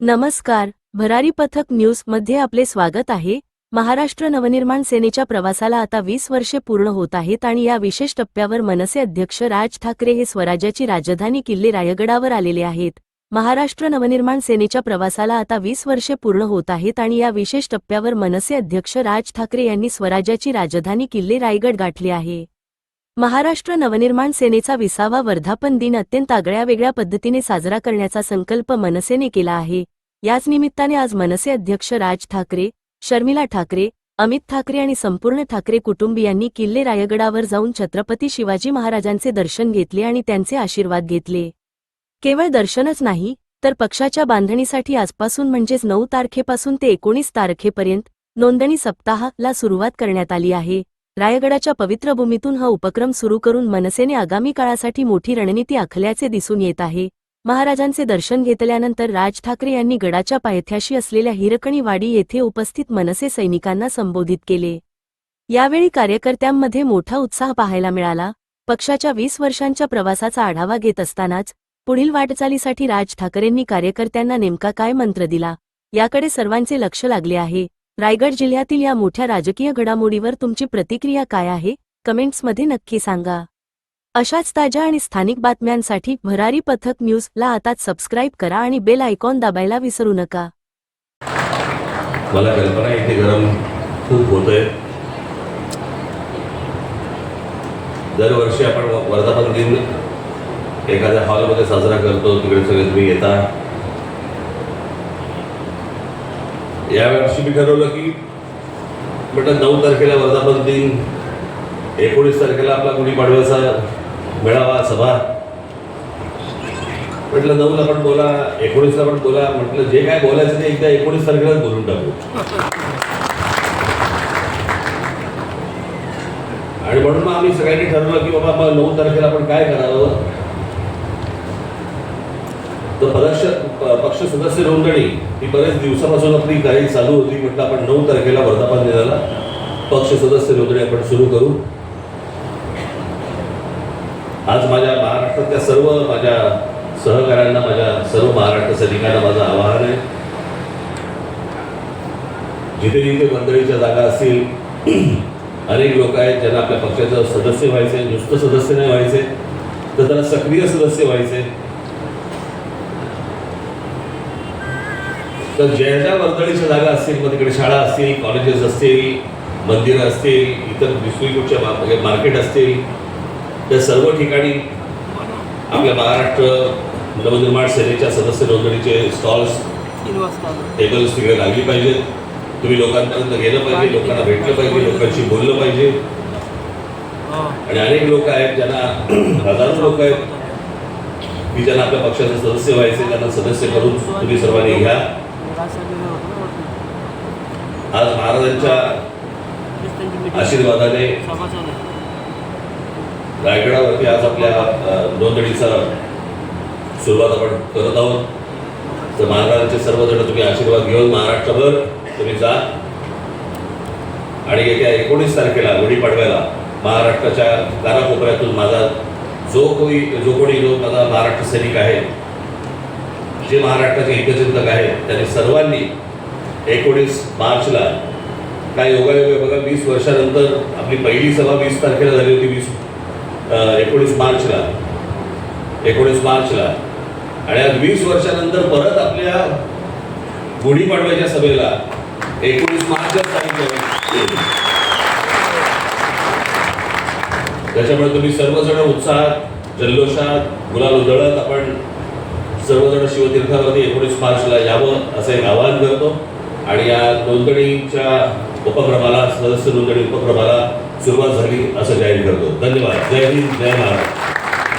नमस्कार, भरारी पथक न्यूज मध्ये आपले स्वागत आहे। महाराष्ट्र नवनिर्माण सेनेच्या प्रवासाला आता 20 वर्षे पूर्ण होत आहेत आणि या विशेष टप्प्यावर मनसे अध्यक्ष राज ठाकरे हे स्वराज्याची राजधानी किल्ले रायगडावर आलेले आहेत। महाराष्ट्र नवनिर्माण सेनेच्या प्रवासाला आता 20 वर्षे पूर्ण होत आहेत आणि या विशेष टप्प्यावर मनसे अध्यक्ष राज ठाकरे यांनी स्वराज्याची राजधानी किल्ले रायगड गाठले आहे। महाराष्ट्र नवनिर्माण सेनेचा 20वा वर्धापन दिन अत्यंत आगळ्यावेगळ्या पद्धतीने साजरा करण्याचा संकल्प मनसेने केला आहे। याच निमित्ताने आज मनसे अध्यक्ष राज ठाकरे, शर्मिला ठाकरे, अमित ठाकरे आणि संपूर्ण ठाकरे कुटुंबियांनी किल्ले रायगडावर जाऊन छत्रपती शिवाजी महाराजांचे दर्शन घेतले आणि त्यांचे आशीर्वाद घेतले। केवळ दर्शनच नाही तर पक्षाच्या बांधणीसाठी आजपासून म्हणजेच 9 तारखेपासून ते 19 तारखेपर्यंत नोंदणी सप्ताहाला सुरुवात करण्यात आली आहे। रायगडाच्या पवित्र भूमीतून हा उपक्रम सुरू करून मनसेने आगामी काळासाठी मोठी रणनीती आखल्याचे दिसून येत आहे। महाराजांचे दर्शन घेतल्यानंतर राज ठाकरे यांनी गडाच्या पायथ्याशी असलेल्या हिरकणी वाडी येथे उपस्थित मनसे सैनिकांना संबोधित केले। यावेळी कार्यकर्त्यांमध्ये मोठा उत्साह पाहायला मिळाला। पक्षाच्या 20 वर्षांच्या प्रवासाचा आढावा घेत असतानाच पुढील वाटचालीसाठी राज ठाकरेंनी कार्यकर्त्यांना नेमका काय मंत्र दिला याकडे सर्वांचे लक्ष लागले आहे। रायगड जिल्ह्यातील या मोठ्या राजकीय घडामोडीवर तुमची प्रतिक्रिया काय आहे, कमेंट्समध्ये नक्की सांगा। अशाच ताज्या आणि स्थानिक बातम्यांसाठी भरारी पथक न्यूज ला आताच सबस्क्राइब करा आणि बेल आयकॉन दाबायला विसरू नका। मला कल्पना इथे गरम खूप होतंय। दरवर्षी आपण वर्धापन दिन एखाद्या हॉलमध्ये साजरा करतो, तिकडे सगळे तुम्ही येता। यावर्षी मी ठरवलं की म्हटलं 9 तारखेला वर्धापन दिन, 19 तारखेला आपला गुढीपाडव्याचा मेळावा सभा, म्हटलं 9ला पण बोला, 19ला पण बोला। म्हटलं जे काय बोलायचं ते एकदा 19 तारखेलाच बोलून टाकू। आणि म्हणून मग आम्ही सगळ्यांनी ठरवलं की बाबा मग 9 तारखेला आपण काय करावं। तर पक्ष सदस्य नोंदणी ही बरेच दिवसापासून आपली काही चालू होती। म्हटलं आपण 9 तारखेला वर्धापन दिनाला पक्ष सदस्य नोंदणी आपण सुरू करू। आज माझ्या महाराष्ट्रातल्या सर्व माझ्या सहकाऱ्यांना, माझ्या सर्व महाराष्ट्र सैनिकांना माझं आवाहन आहे, जिथे जिथे मंडळीच्या जागा असतील, अनेक लोक आहेत ज्यांना आपल्या पक्षाचं सदस्य व्हायचे, नुसतं सदस्य नाही व्हायचे तर त्यांना सक्रिय सदस्य व्हायचे। तर ज्या ज्या वर्दळीच्या जागा असतील, मग तिकडे शाळा असतील, कॉलेजेस असतील, मंदिरं असतील, इतर डिस्ट्रिक्टच्या मार्केट असतील, त्या सर्व ठिकाणी आपल्या महाराष्ट्र नवनिर्माण सेनेच्या सदस्य नोंदणीचे स्टॉल्स, टेबल्स तिकडे लागली पाहिजेत। तुम्ही लोकांपर्यंत गेलं पाहिजे, लोकांना भेटलं पाहिजे, लोकांशी बोललं पाहिजे। आणि अनेक लोक आहेत ज्यांना, हजारो लोक आहेत की ज्यांना आपल्या पक्षाचे सदस्य व्हायचे, त्यांना सदस्य करून तुम्ही सर्वांनी घ्या। आज महाराजांच्या आशीर्वादाने रायगडावरती आज आपल्या नोंदणीचा सुरुवात आपण करत आहोत। तर महाराजांचे सर्वजण तुम्ही आशीर्वाद घेऊन महाराष्ट्रभर तुम्ही जा आणि येत्या 19 तारखेला गुढीपाडव्याला महाराष्ट्राच्या कानाकोपऱ्यातून माझा जो कोणी माझा महाराष्ट्र सैनिक आहे, जे महाराष्ट्राचे हितचिंतक आहेत, त्यांनी सर्वांनी 19 मार्चला काय योगायोग आहे बघा, 20 वर्षानंतर आपली पहिली सभा 20 तारखेला झाली होती, 19 मार्चला आणि आज 20 वर्षानंतर परत आपल्या गुढीपाडव्याच्या सभेला 19 मार्चच तारीख आहे। त्याच्यामुळे तुम्ही सर्वजण उत्साहात, जल्लोषात, गुलाल उधळत आपण सर्वजण शिवतीर्थावरती 19 मार्चला यावं असं एक आवाहन करतो। आणि या नोंदणीच्या उपक्रमाला, सदस्य नोंदणी उपक्रमाला सुरुवात झाली असं जाहीर करतो। धन्यवाद। जय हिंद, जय महाराष्ट्र।